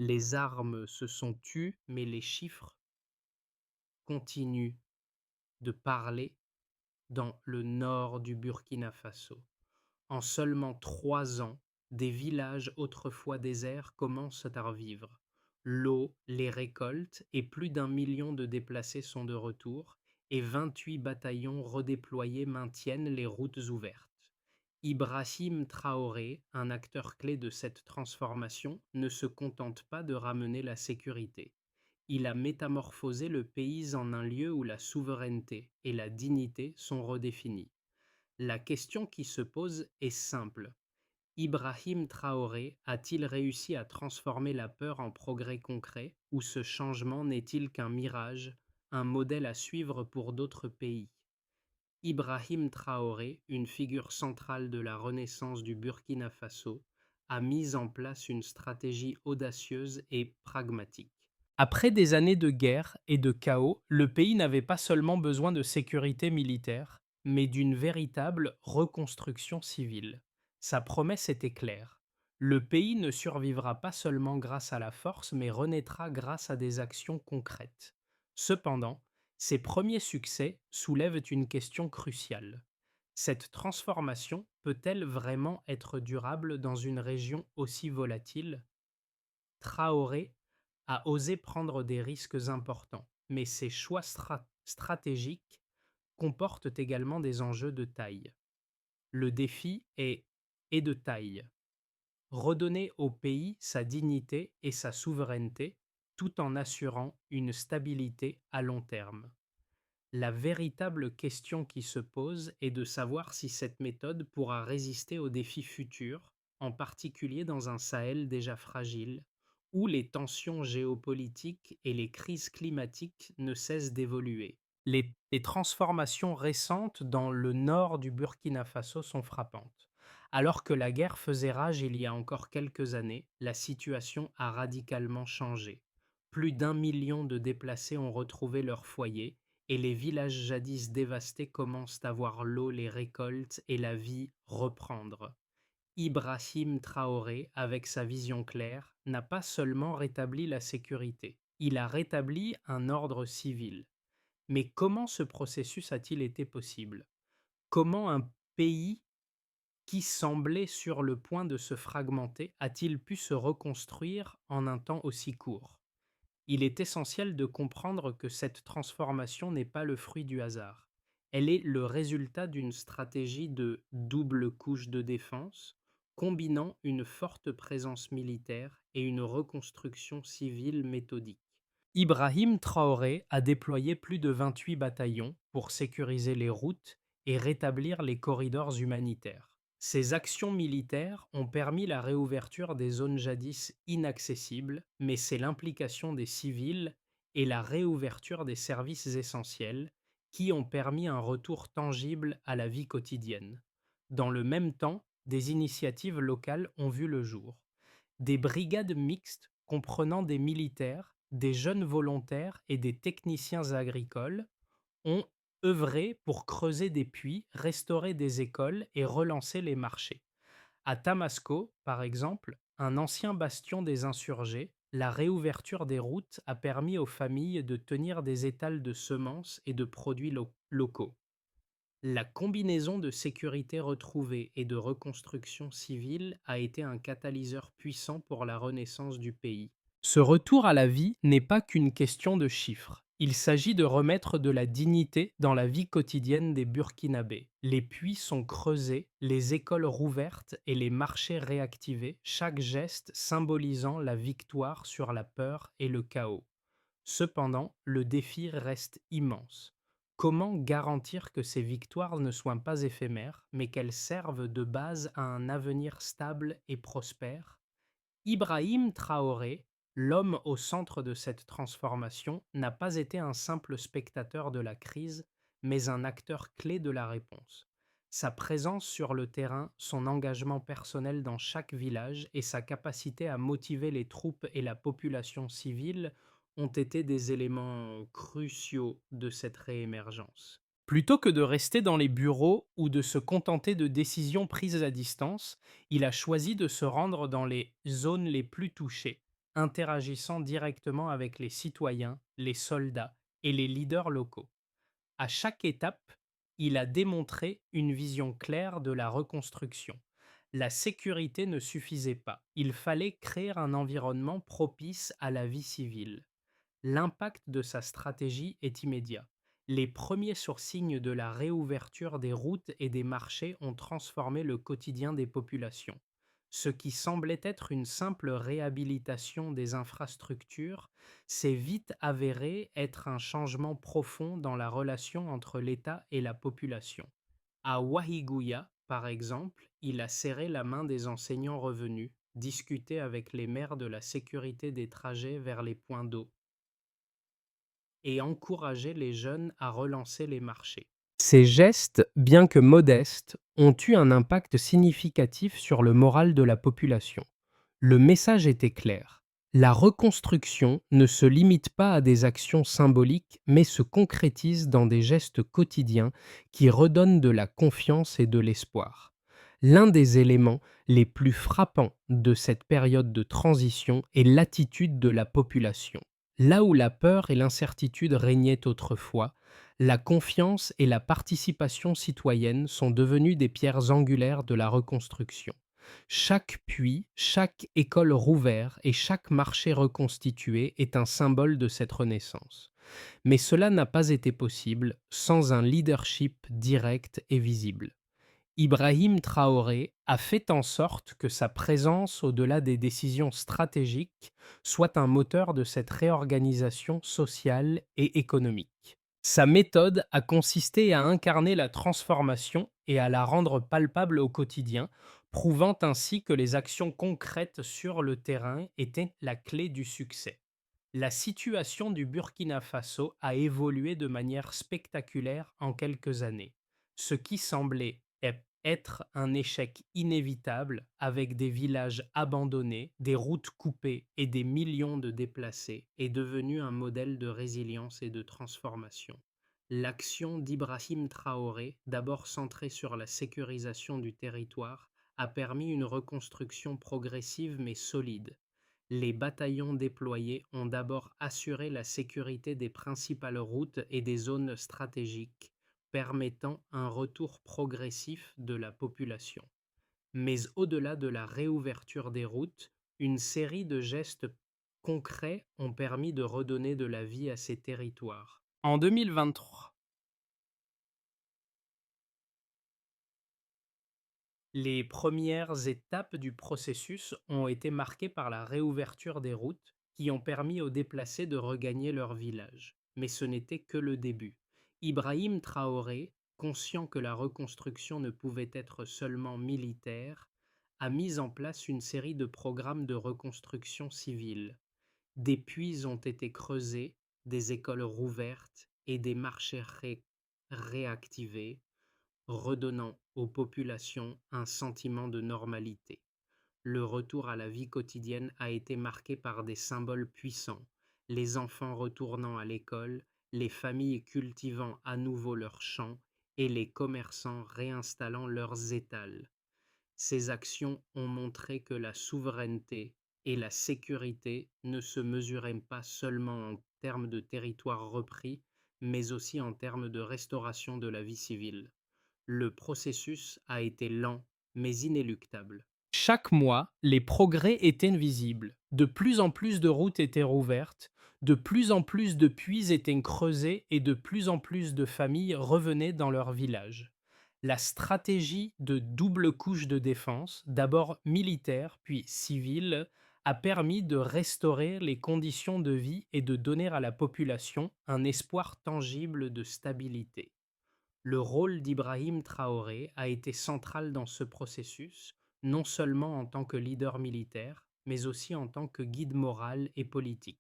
Les armes se sont tues, mais les chiffres continuent de parler dans le nord du Burkina Faso. En seulement 3 ans, des villages autrefois déserts commencent à revivre. L'eau, les récoltes et plus d'1 million de déplacés sont de retour, et 28 bataillons redéployés maintiennent les routes ouvertes. Ibrahim Traoré, un acteur clé de cette transformation, ne se contente pas de ramener la sécurité. Il a métamorphosé le pays en un lieu où la souveraineté et la dignité sont redéfinies. La question qui se pose est simple. Ibrahim Traoré a-t-il réussi à transformer la peur en progrès concret, ou ce changement n'est-il qu'un mirage, un modèle à suivre pour d'autres pays? Ibrahim Traoré, une figure centrale de la renaissance du Burkina Faso, a mis en place une stratégie audacieuse et pragmatique. Après des années de guerre et de chaos, le pays n'avait pas seulement besoin de sécurité militaire, mais d'une véritable reconstruction civile. Sa promesse était claire. Le pays ne survivra pas seulement grâce à la force, mais renaîtra grâce à des actions concrètes. Cependant, ces premiers succès soulèvent une question cruciale. Cette transformation peut-elle vraiment être durable dans une région aussi volatile? Traoré a osé prendre des risques importants, mais ses choix stratégiques comportent également des enjeux de taille. Le défi est de taille. Redonner au pays sa dignité et sa souveraineté tout en assurant une stabilité à long terme. La véritable question qui se pose est de savoir si cette méthode pourra résister aux défis futurs, en particulier dans un Sahel déjà fragile, où les tensions géopolitiques et les crises climatiques ne cessent d'évoluer. Les transformations récentes dans le nord du Burkina Faso sont frappantes. Alors que la guerre faisait rage il y a encore quelques années, la situation a radicalement changé. Plus d'1 million de déplacés ont retrouvé leur foyer, et les villages jadis dévastés commencent à voir l'eau, les récoltes et la vie reprendre. Ibrahim Traoré, avec sa vision claire, n'a pas seulement rétabli la sécurité, il a rétabli un ordre civil. Mais comment ce processus a-t-il été possible? Comment un pays qui semblait sur le point de se fragmenter a-t-il pu se reconstruire en un temps aussi court? Il est essentiel de comprendre que cette transformation n'est pas le fruit du hasard. Elle est le résultat d'une stratégie de double couche de défense, combinant une forte présence militaire et une reconstruction civile méthodique. Ibrahim Traoré a déployé plus de 28 bataillons pour sécuriser les routes et rétablir les corridors humanitaires. Ces actions militaires ont permis la réouverture des zones jadis inaccessibles, mais c'est l'implication des civils et la réouverture des services essentiels qui ont permis un retour tangible à la vie quotidienne. Dans le même temps, des initiatives locales ont vu le jour. Des brigades mixtes comprenant des militaires, des jeunes volontaires et des techniciens agricoles ont œuvré pour creuser des puits, restaurer des écoles et relancer les marchés. À Tamasco, par exemple, un ancien bastion des insurgés, la réouverture des routes a permis aux familles de tenir des étals de semences et de produits locaux. La combinaison de sécurité retrouvée et de reconstruction civile a été un catalyseur puissant pour la renaissance du pays. Ce retour à la vie n'est pas qu'une question de chiffres. Il s'agit de remettre de la dignité dans la vie quotidienne des Burkinabés. Les puits sont creusés, les écoles rouvertes et les marchés réactivés, chaque geste symbolisant la victoire sur la peur et le chaos. Cependant, le défi reste immense. Comment garantir que ces victoires ne soient pas éphémères, mais qu'elles servent de base à un avenir stable et prospère? Ibrahim Traoré, l'homme au centre de cette transformation, n'a pas été un simple spectateur de la crise, mais un acteur clé de la réponse. Sa présence sur le terrain, son engagement personnel dans chaque village et sa capacité à motiver les troupes et la population civile ont été des éléments cruciaux de cette réémergence. Plutôt que de rester dans les bureaux ou de se contenter de décisions prises à distance, il a choisi de se rendre dans les zones les plus touchées. interagissant directement avec les citoyens, les soldats et les leaders locaux. À chaque étape, il a démontré une vision claire de la reconstruction. La sécurité ne suffisait pas, il fallait créer un environnement propice à la vie civile. L'impact de sa stratégie est immédiat. Les premiers signes de la réouverture des routes et des marchés ont transformé le quotidien des populations. Ce qui semblait être une simple réhabilitation des infrastructures s'est vite avéré être un changement profond dans la relation entre l'État et la population. À Wahiguya, par exemple, il a serré la main des enseignants revenus, discuté avec les maires de la sécurité des trajets vers les points d'eau et encourager les jeunes à relancer les marchés. Ces gestes, bien que modestes, ont eu un impact significatif sur le moral de la population. Le message était clair. La reconstruction ne se limite pas à des actions symboliques, mais se concrétise dans des gestes quotidiens qui redonnent de la confiance et de l'espoir. L'un des éléments les plus frappants de cette période de transition est l'attitude de la population. Là où la peur et l'incertitude régnaient autrefois, la confiance et la participation citoyenne sont devenues des pierres angulaires de la reconstruction. Chaque puits, chaque école rouverte et chaque marché reconstitué est un symbole de cette renaissance. Mais cela n'a pas été possible sans un leadership direct et visible. Ibrahim Traoré a fait en sorte que sa présence au-delà des décisions stratégiques soit un moteur de cette réorganisation sociale et économique. Sa méthode a consisté à incarner la transformation et à la rendre palpable au quotidien, prouvant ainsi que les actions concrètes sur le terrain étaient la clé du succès. La situation du Burkina Faso a évolué de manière spectaculaire en quelques années. Ce qui semblait être un échec inévitable avec des villages abandonnés, des routes coupées et des millions de déplacés est devenu un modèle de résilience et de transformation. L'action d'Ibrahim Traoré, d'abord centrée sur la sécurisation du territoire, a permis une reconstruction progressive mais solide. Les bataillons déployés ont d'abord assuré la sécurité des principales routes et des zones stratégiques, permettant un retour progressif de la population. Mais au-delà de la réouverture des routes, une série de gestes concrets ont permis de redonner de la vie à ces territoires. En 2023, les premières étapes du processus ont été marquées par la réouverture des routes qui ont permis aux déplacés de regagner leur village. Mais ce n'était que le début. Ibrahim Traoré, conscient que la reconstruction ne pouvait être seulement militaire, a mis en place une série de programmes de reconstruction civile. Des puits ont été creusés, des écoles rouvertes et des marchés réactivés, redonnant aux populations un sentiment de normalité. Le retour à la vie quotidienne a été marqué par des symboles puissants, les enfants retournant à l'école, les familles cultivant à nouveau leurs champs et les commerçants réinstallant leurs étals. Ces actions ont montré que la souveraineté et la sécurité ne se mesuraient pas seulement en termes de territoire repris, mais aussi en termes de restauration de la vie civile. Le processus a été lent, mais inéluctable. Chaque mois, les progrès étaient visibles. De plus en plus de routes étaient rouvertes, de plus en plus de puits étaient creusés et de plus en plus de familles revenaient dans leur village. La stratégie de double couche de défense, d'abord militaire puis civile, a permis de restaurer les conditions de vie et de donner à la population un espoir tangible de stabilité. Le rôle d'Ibrahim Traoré a été central dans ce processus, non seulement en tant que leader militaire, mais aussi en tant que guide moral et politique.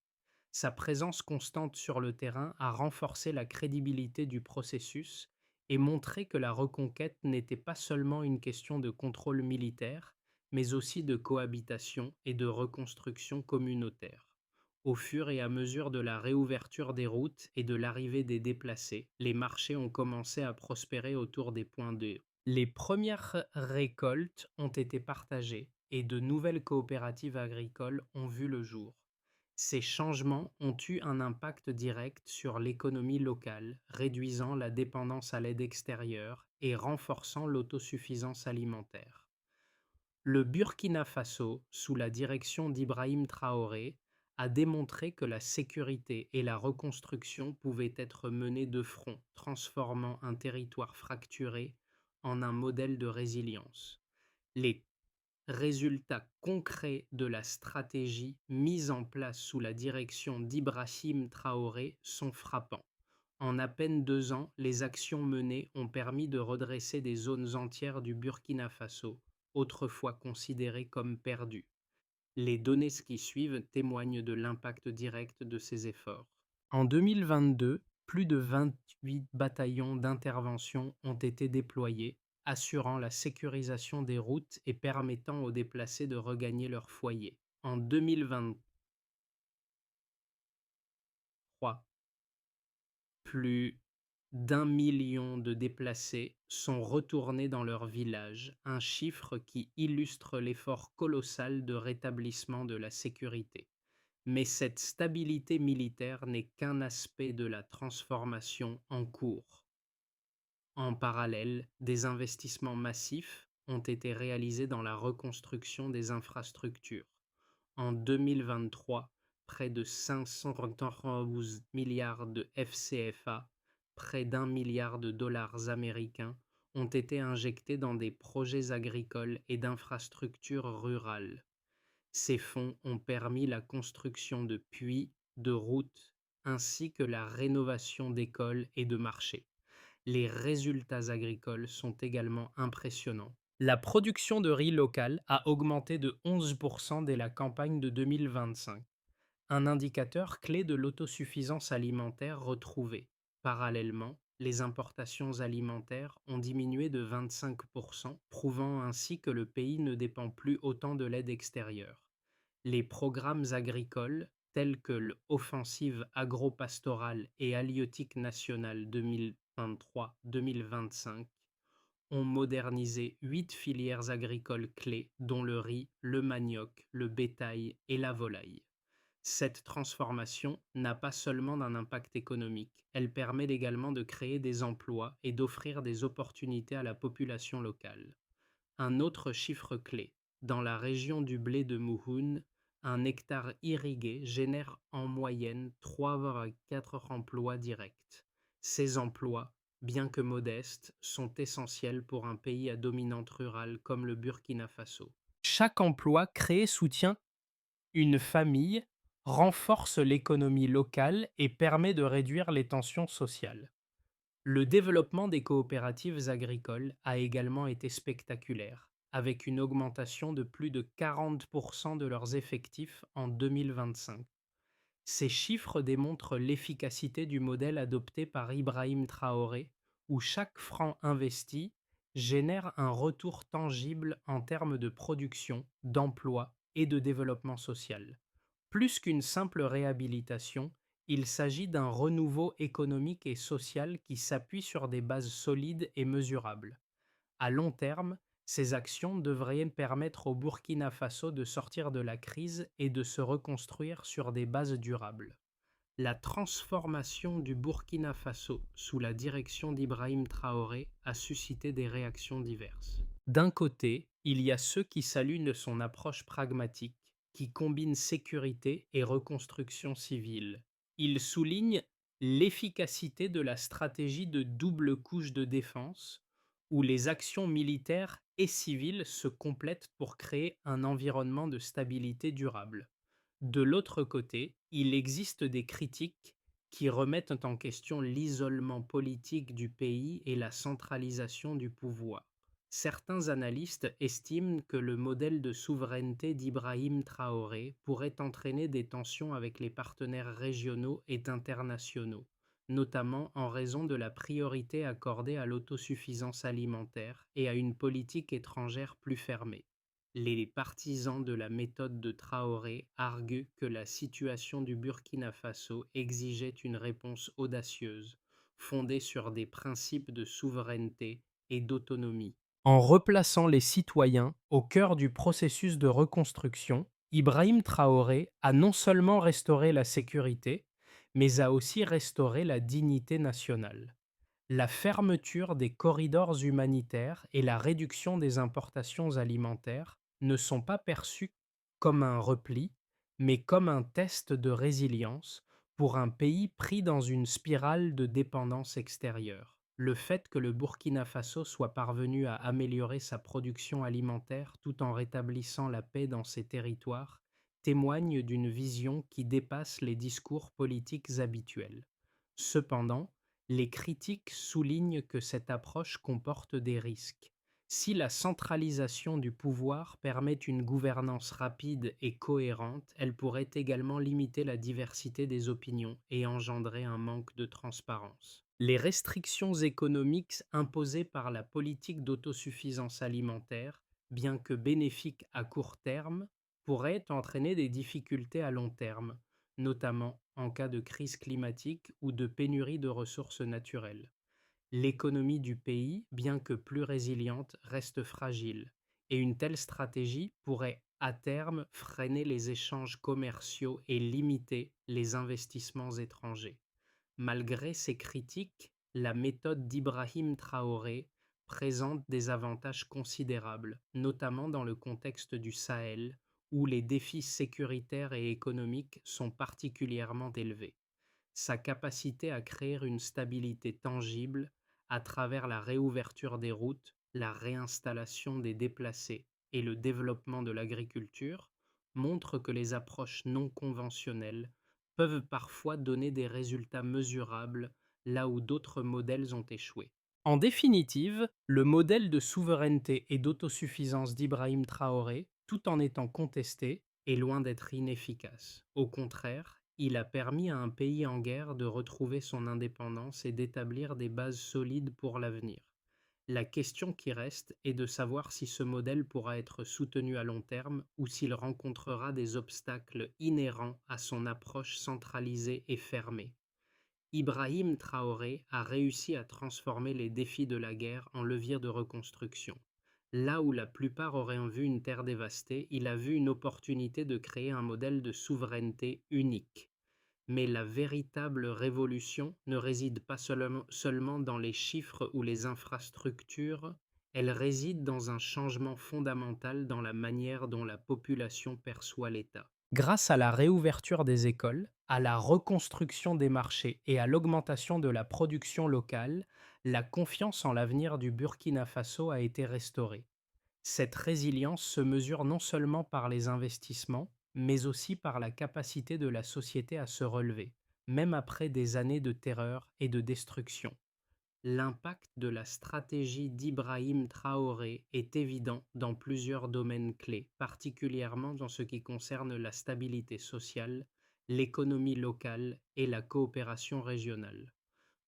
Sa présence constante sur le terrain a renforcé la crédibilité du processus et montré que la reconquête n'était pas seulement une question de contrôle militaire, mais aussi de cohabitation et de reconstruction communautaire. Au fur et à mesure de la réouverture des routes et de l'arrivée des déplacés, les marchés ont commencé à prospérer autour des points d'eau. Les premières récoltes ont été partagées et de nouvelles coopératives agricoles ont vu le jour. Ces changements ont eu un impact direct sur l'économie locale, réduisant la dépendance à l'aide extérieure et renforçant l'autosuffisance alimentaire. Le Burkina Faso, sous la direction d'Ibrahim Traoré, a démontré que la sécurité et la reconstruction pouvaient être menées de front, transformant un territoire fracturé en un modèle de résilience. Les résultats concrets de la stratégie mise en place sous la direction d'Ibrahim Traoré sont frappants. En à peine 2 ans, les actions menées ont permis de redresser des zones entières du Burkina Faso, autrefois considérées comme perdues. Les données qui suivent témoignent de l'impact direct de ces efforts. En 2022, plus de 28 bataillons d'intervention ont été déployés, assurant la sécurisation des routes et permettant aux déplacés de regagner leur foyer. En 2023, plus d'1 million de déplacés sont retournés dans leur village, un chiffre qui illustre l'effort colossal de rétablissement de la sécurité. Mais cette stabilité militaire n'est qu'un aspect de la transformation en cours. En parallèle, des investissements massifs ont été réalisés dans la reconstruction des infrastructures. En 2023, près de 512 milliards de FCFA, près d'1 milliard de dollars américains, ont été injectés dans des projets agricoles et d'infrastructures rurales. Ces fonds ont permis la construction de puits, de routes, ainsi que la rénovation d'écoles et de marchés. Les résultats agricoles sont également impressionnants. La production de riz local a augmenté de 11% dès la campagne de 2025, un indicateur clé de l'autosuffisance alimentaire retrouvée. Parallèlement, les importations alimentaires ont diminué de 25%, prouvant ainsi que le pays ne dépend plus autant de l'aide extérieure. Les programmes agricoles, tels que l'Offensive agro-pastorale et halieutique nationale 2023-2025, ont modernisé 8 filières agricoles clés, dont le riz, le manioc, le bétail et la volaille. Cette transformation n'a pas seulement d'un impact économique, elle permet également de créer des emplois et d'offrir des opportunités à la population locale. Un autre chiffre clé: dans la région du blé de Mouhoun, un hectare irrigué génère en moyenne 3,4 emplois directs. Ces emplois, bien que modestes, sont essentiels pour un pays à dominante rurale comme le Burkina Faso. Chaque emploi créé soutient une famille, renforce l'économie locale et permet de réduire les tensions sociales. Le développement des coopératives agricoles a également été spectaculaire, avec une augmentation de plus de 40% de leurs effectifs en 2025. Ces chiffres démontrent l'efficacité du modèle adopté par Ibrahim Traoré, où chaque franc investi génère un retour tangible en termes de production, d'emploi et de développement social. Plus qu'une simple réhabilitation, il s'agit d'un renouveau économique et social qui s'appuie sur des bases solides et mesurables. À long terme, ces actions devraient permettre au Burkina Faso de sortir de la crise et de se reconstruire sur des bases durables. La transformation du Burkina Faso sous la direction d'Ibrahim Traoré a suscité des réactions diverses. D'un côté, il y a ceux qui saluent son approche pragmatique, qui combine sécurité et reconstruction civile. Ils soulignent l'efficacité de la stratégie de double couche de défense, où les actions militaires et civiles se complètent pour créer un environnement de stabilité durable. De l'autre côté, il existe des critiques qui remettent en question l'isolement politique du pays et la centralisation du pouvoir. Certains analystes estiment que le modèle de souveraineté d'Ibrahim Traoré pourrait entraîner des tensions avec les partenaires régionaux et internationaux, notamment en raison de la priorité accordée à l'autosuffisance alimentaire et à une politique étrangère plus fermée. Les partisans de la méthode de Traoré arguent que la situation du Burkina Faso exigeait une réponse audacieuse, fondée sur des principes de souveraineté et d'autonomie. En replaçant les citoyens au cœur du processus de reconstruction, Ibrahim Traoré a non seulement restauré la sécurité, mais a aussi restauré la dignité nationale. La fermeture des corridors humanitaires et la réduction des importations alimentaires ne sont pas perçues comme un repli, mais comme un test de résilience pour un pays pris dans une spirale de dépendance extérieure. Le fait que le Burkina Faso soit parvenu à améliorer sa production alimentaire tout en rétablissant la paix dans ses territoires témoigne d'une vision qui dépasse les discours politiques habituels. Cependant, les critiques soulignent que cette approche comporte des risques. Si la centralisation du pouvoir permet une gouvernance rapide et cohérente, elle pourrait également limiter la diversité des opinions et engendrer un manque de transparence. Les restrictions économiques imposées par la politique d'autosuffisance alimentaire, bien que bénéfiques à court terme, pourraient entraîner des difficultés à long terme, notamment en cas de crise climatique ou de pénurie de ressources naturelles. L'économie du pays, bien que plus résiliente, reste fragile, et une telle stratégie pourrait à terme freiner les échanges commerciaux et limiter les investissements étrangers. Malgré ces critiques, la méthode d'Ibrahim Traoré présente des avantages considérables, notamment dans le contexte du Sahel, où les défis sécuritaires et économiques sont particulièrement élevés. Sa capacité à créer une stabilité tangible à travers la réouverture des routes, la réinstallation des déplacés et le développement de l'agriculture montre que les approches non conventionnelles peuvent parfois donner des résultats mesurables là où d'autres modèles ont échoué. En définitive, le modèle de souveraineté et d'autosuffisance d'Ibrahim Traoré, tout en étant contesté, est loin d'être inefficace. Au contraire, il a permis à un pays en guerre de retrouver son indépendance et d'établir des bases solides pour l'avenir. La question qui reste est de savoir si ce modèle pourra être soutenu à long terme ou s'il rencontrera des obstacles inhérents à son approche centralisée et fermée. Ibrahim Traoré a réussi à transformer les défis de la guerre en levier de reconstruction. Là où la plupart auraient vu une terre dévastée, il a vu une opportunité de créer un modèle de souveraineté unique. Mais la véritable révolution ne réside pas seulement dans les chiffres ou les infrastructures, elle réside dans un changement fondamental dans la manière dont la population perçoit l'État. Grâce à la réouverture des écoles, à la reconstruction des marchés et à l'augmentation de la production locale, la confiance en l'avenir du Burkina Faso a été restaurée. Cette résilience se mesure non seulement par les investissements, mais aussi par la capacité de la société à se relever, même après des années de terreur et de destruction. L'impact de la stratégie d'Ibrahim Traoré est évident dans plusieurs domaines clés, particulièrement dans ce qui concerne la stabilité sociale, l'économie locale et la coopération régionale.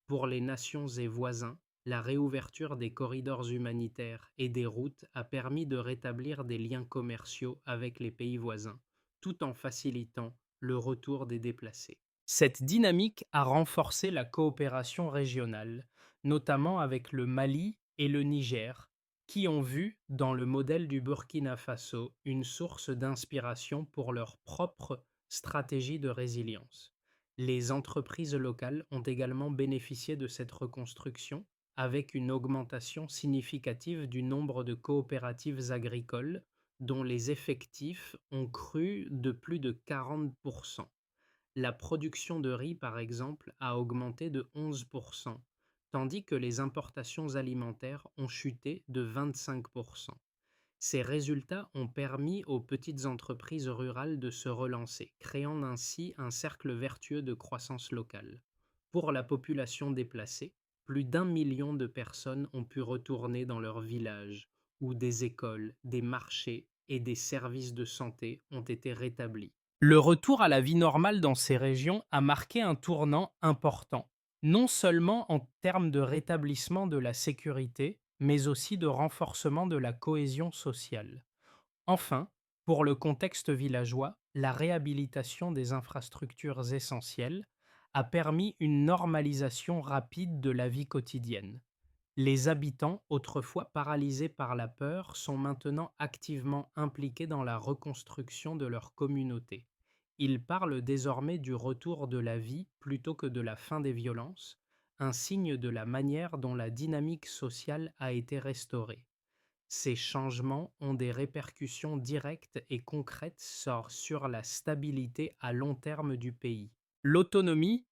Pour les nations et voisins, la réouverture des corridors humanitaires et des routes a permis de rétablir des liens commerciaux avec les pays voisins, tout en facilitant le retour des déplacés. Cette dynamique a renforcé la coopération régionale, notamment avec le Mali et le Niger, qui ont vu dans le modèle du Burkina Faso une source d'inspiration pour leur propre stratégie de résilience. Les entreprises locales ont également bénéficié de cette reconstruction avec une augmentation significative du nombre de coopératives agricoles dont les effectifs ont cru de plus de 40%. La production de riz, par exemple, a augmenté de 11%, tandis que les importations alimentaires ont chuté de 25%. Ces résultats ont permis aux petites entreprises rurales de se relancer, créant ainsi un cercle vertueux de croissance locale. Pour la population déplacée, plus d'1 million de personnes ont pu retourner dans leur village, où des écoles, des marchés et des services de santé ont été rétablis. Le retour à la vie normale dans ces régions a marqué un tournant important, non seulement en termes de rétablissement de la sécurité, mais aussi de renforcement de la cohésion sociale. Enfin, pour le contexte villageois, la réhabilitation des infrastructures essentielles a permis une normalisation rapide de la vie quotidienne. Les habitants, autrefois paralysés par la peur, sont maintenant activement impliqués dans la reconstruction de leur communauté. Ils parlent désormais du retour de la vie plutôt que de la fin des violences, un signe de la manière dont la dynamique sociale a été restaurée. Ces changements ont des répercussions directes et concrètes sur la stabilité à long terme du pays. L'autonomie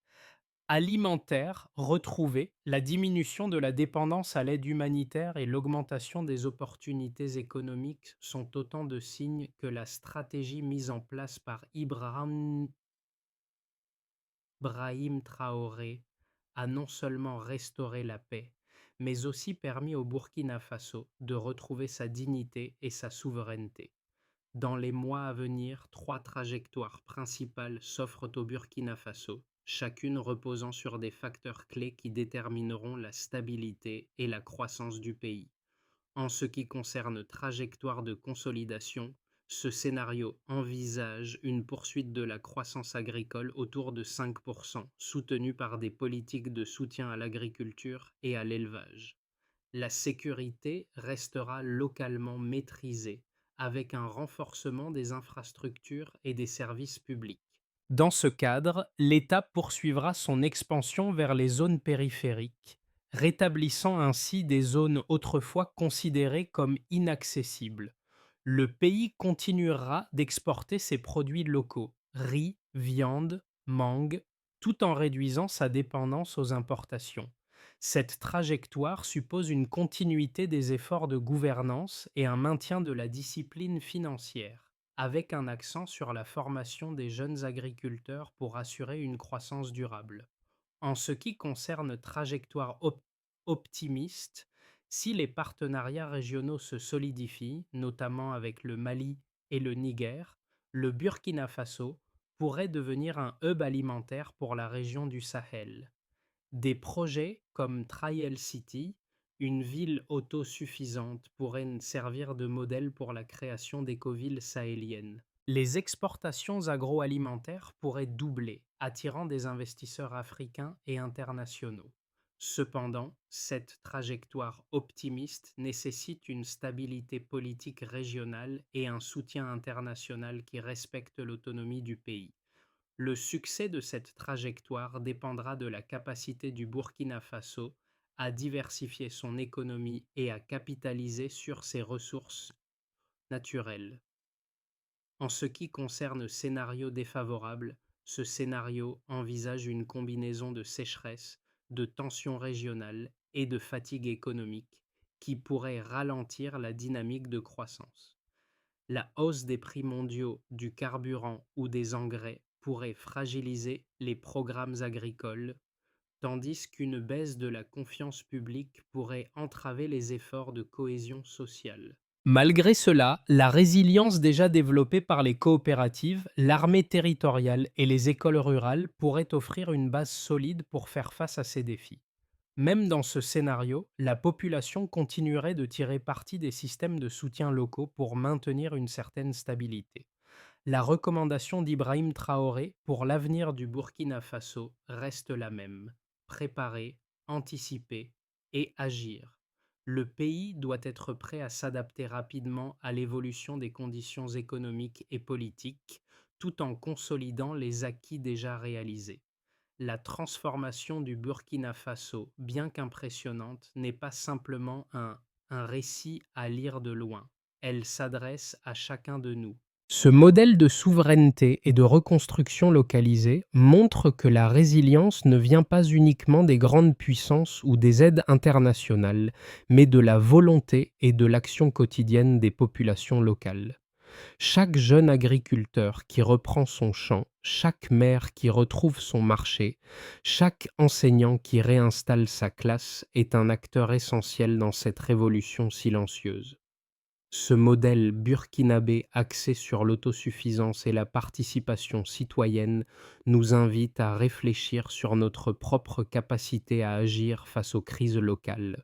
alimentaire retrouvée, la diminution de la dépendance à l'aide humanitaire et l'augmentation des opportunités économiques sont autant de signes que la stratégie mise en place par Brahim Traoré a non seulement restauré la paix, mais aussi permis au Burkina Faso de retrouver sa dignité et sa souveraineté. Dans les mois à venir, 3 trajectoires principales s'offrent au Burkina Faso, chacune reposant sur des facteurs clés qui détermineront la stabilité et la croissance du pays. En ce qui concerne trajectoire de consolidation, ce scénario envisage une poursuite de la croissance agricole autour de 5%, soutenue par des politiques de soutien à l'agriculture et à l'élevage. La sécurité restera localement maîtrisée, avec un renforcement des infrastructures et des services publics. Dans ce cadre, l'État poursuivra son expansion vers les zones périphériques, rétablissant ainsi des zones autrefois considérées comme inaccessibles. Le pays continuera d'exporter ses produits locaux, riz, viande, mangue, tout en réduisant sa dépendance aux importations. Cette trajectoire suppose une continuité des efforts de gouvernance et un maintien de la discipline financière, avec un accent sur la formation des jeunes agriculteurs pour assurer une croissance durable. En ce qui concerne trajectoire optimiste, si les partenariats régionaux se solidifient, notamment avec le Mali et le Niger, le Burkina Faso pourrait devenir un hub alimentaire pour la région du Sahel. Des projets comme Trial City, une ville autosuffisante, pourraient servir de modèle pour la création d'écovilles sahéliennes. Les exportations agroalimentaires pourraient doubler, attirant des investisseurs africains et internationaux. Cependant, cette trajectoire optimiste nécessite une stabilité politique régionale et un soutien international qui respecte l'autonomie du pays. Le succès de cette trajectoire dépendra de la capacité du Burkina Faso à diversifier son économie et à capitaliser sur ses ressources naturelles. En ce qui concerne scénario défavorable, ce scénario envisage une combinaison de sécheresse, de tensions régionales et de fatigue économique qui pourrait ralentir la dynamique de croissance. La hausse des prix mondiaux du carburant ou des engrais pourrait fragiliser les programmes agricoles, tandis qu'une baisse de la confiance publique pourrait entraver les efforts de cohésion sociale. Malgré cela, la résilience déjà développée par les coopératives, l'armée territoriale et les écoles rurales pourrait offrir une base solide pour faire face à ces défis. Même dans ce scénario, la population continuerait de tirer parti des systèmes de soutien locaux pour maintenir une certaine stabilité. La recommandation d'Ibrahim Traoré pour l'avenir du Burkina Faso reste la même: préparer, anticiper et agir. Le pays doit être prêt à s'adapter rapidement à l'évolution des conditions économiques et politiques, tout en consolidant les acquis déjà réalisés. La transformation du Burkina Faso, bien qu'impressionnante, n'est pas simplement un récit à lire de loin. Elle s'adresse à chacun de nous. Ce modèle de souveraineté et de reconstruction localisée montre que la résilience ne vient pas uniquement des grandes puissances ou des aides internationales, mais de la volonté et de l'action quotidienne des populations locales. Chaque jeune agriculteur qui reprend son champ, chaque maire qui retrouve son marché, chaque enseignant qui réinstalle sa classe est un acteur essentiel dans cette révolution silencieuse. Ce modèle burkinabé axé sur l'autosuffisance et la participation citoyenne nous invite à réfléchir sur notre propre capacité à agir face aux crises locales.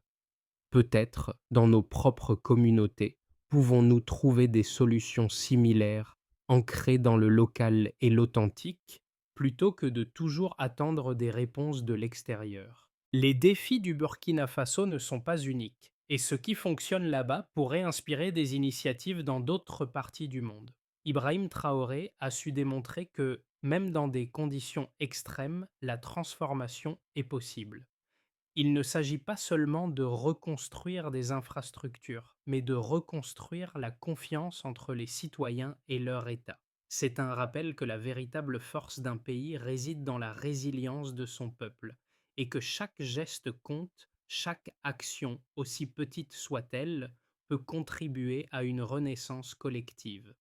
Peut-être, dans nos propres communautés, pouvons-nous trouver des solutions similaires, ancrées dans le local et l'authentique, plutôt que de toujours attendre des réponses de l'extérieur. Les défis du Burkina Faso ne sont pas uniques, et ce qui fonctionne là-bas pourrait inspirer des initiatives dans d'autres parties du monde. Ibrahim Traoré a su démontrer que, même dans des conditions extrêmes, la transformation est possible. Il ne s'agit pas seulement de reconstruire des infrastructures, mais de reconstruire la confiance entre les citoyens et leur État. C'est un rappel que la véritable force d'un pays réside dans la résilience de son peuple, et que chaque geste compte, chaque action, aussi petite soit-elle, peut contribuer à une renaissance collective.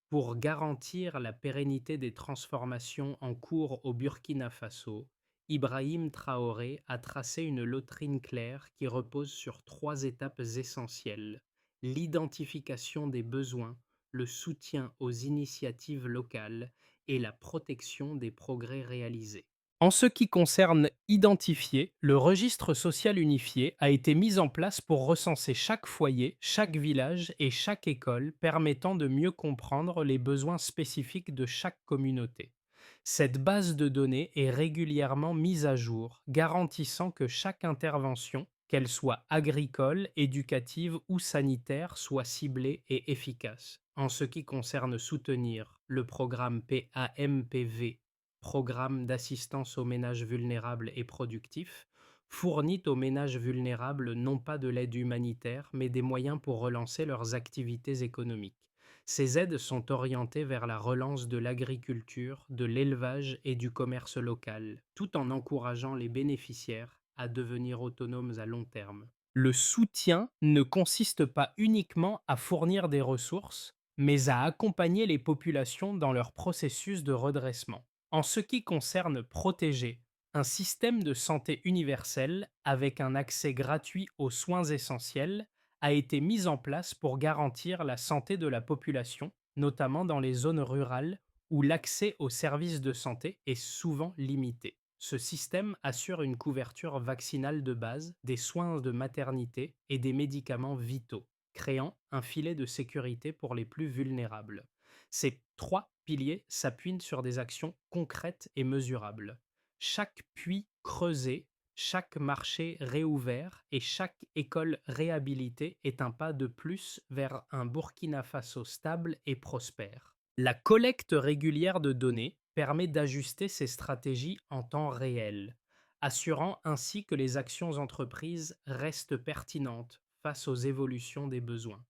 Pour garantir la pérennité des transformations en cours au Burkina Faso, Ibrahim Traoré a tracé une doctrine claire qui repose sur trois étapes essentielles: l'identification des besoins, le soutien aux initiatives locales et la protection des progrès réalisés. En ce qui concerne identifier, le registre social unifié a été mis en place pour recenser chaque foyer, chaque village et chaque école, permettant de mieux comprendre les besoins spécifiques de chaque communauté. Cette base de données est régulièrement mise à jour, garantissant que chaque intervention, qu'elle soit agricole, éducative ou sanitaire, soit ciblée et efficace. En ce qui concerne soutenir le programme PAMPV, programme d'assistance aux ménages vulnérables et productifs, fournit aux ménages vulnérables non pas de l'aide humanitaire, mais des moyens pour relancer leurs activités économiques. Ces aides sont orientées vers la relance de l'agriculture, de l'élevage et du commerce local, tout en encourageant les bénéficiaires à devenir autonomes à long terme. Le soutien ne consiste pas uniquement à fournir des ressources, mais à accompagner les populations dans leur processus de redressement. En ce qui concerne protéger, un système de santé universel avec un accès gratuit aux soins essentiels a été mis en place pour garantir la santé de la population, notamment dans les zones rurales où l'accès aux services de santé est souvent limité. Ce système assure une couverture vaccinale de base, des soins de maternité et des médicaments vitaux, créant un filet de sécurité pour les plus vulnérables. Ces trois piliers s'appuient sur des actions concrètes et mesurables. Chaque puits creusé, chaque marché réouvert et chaque école réhabilitée est un pas de plus vers un Burkina Faso stable et prospère. La collecte régulière de données permet d'ajuster ces stratégies en temps réel, assurant ainsi que les actions entreprises restent pertinentes face aux évolutions des besoins.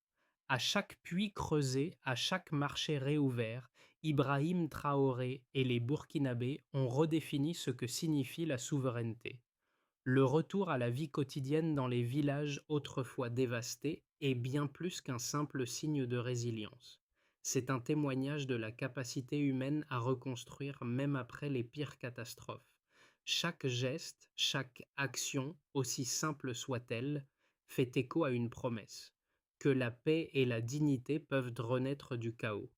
À chaque puits creusé, à chaque marché réouvert, Ibrahim Traoré et les Burkinabés ont redéfini ce que signifie la souveraineté. Le retour à la vie quotidienne dans les villages autrefois dévastés est bien plus qu'un simple signe de résilience. C'est un témoignage de la capacité humaine à reconstruire même après les pires catastrophes. Chaque geste, chaque action, aussi simple soit-elle, fait écho à une promesse: que la paix et la dignité peuvent renaître du chaos.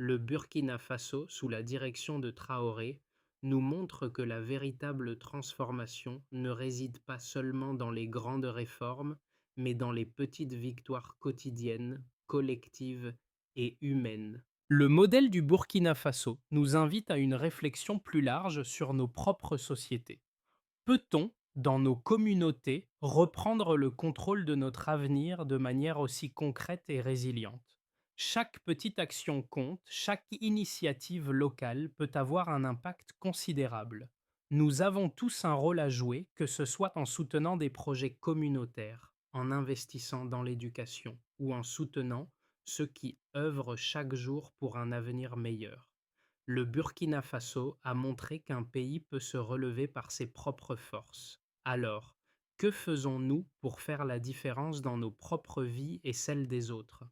Le Burkina Faso, sous la direction de Traoré, nous montre que la véritable transformation ne réside pas seulement dans les grandes réformes, mais dans les petites victoires quotidiennes, collectives et humaines. Le modèle du Burkina Faso nous invite à une réflexion plus large sur nos propres sociétés. Peut-on, dans nos communautés, reprendre le contrôle de notre avenir de manière aussi concrète et résiliente? Chaque petite action compte, chaque initiative locale peut avoir un impact considérable. Nous avons tous un rôle à jouer, que ce soit en soutenant des projets communautaires, en investissant dans l'éducation ou en soutenant ceux qui œuvrent chaque jour pour un avenir meilleur. Le Burkina Faso a montré qu'un pays peut se relever par ses propres forces. Alors, que faisons-nous pour faire la différence dans nos propres vies et celles des autres?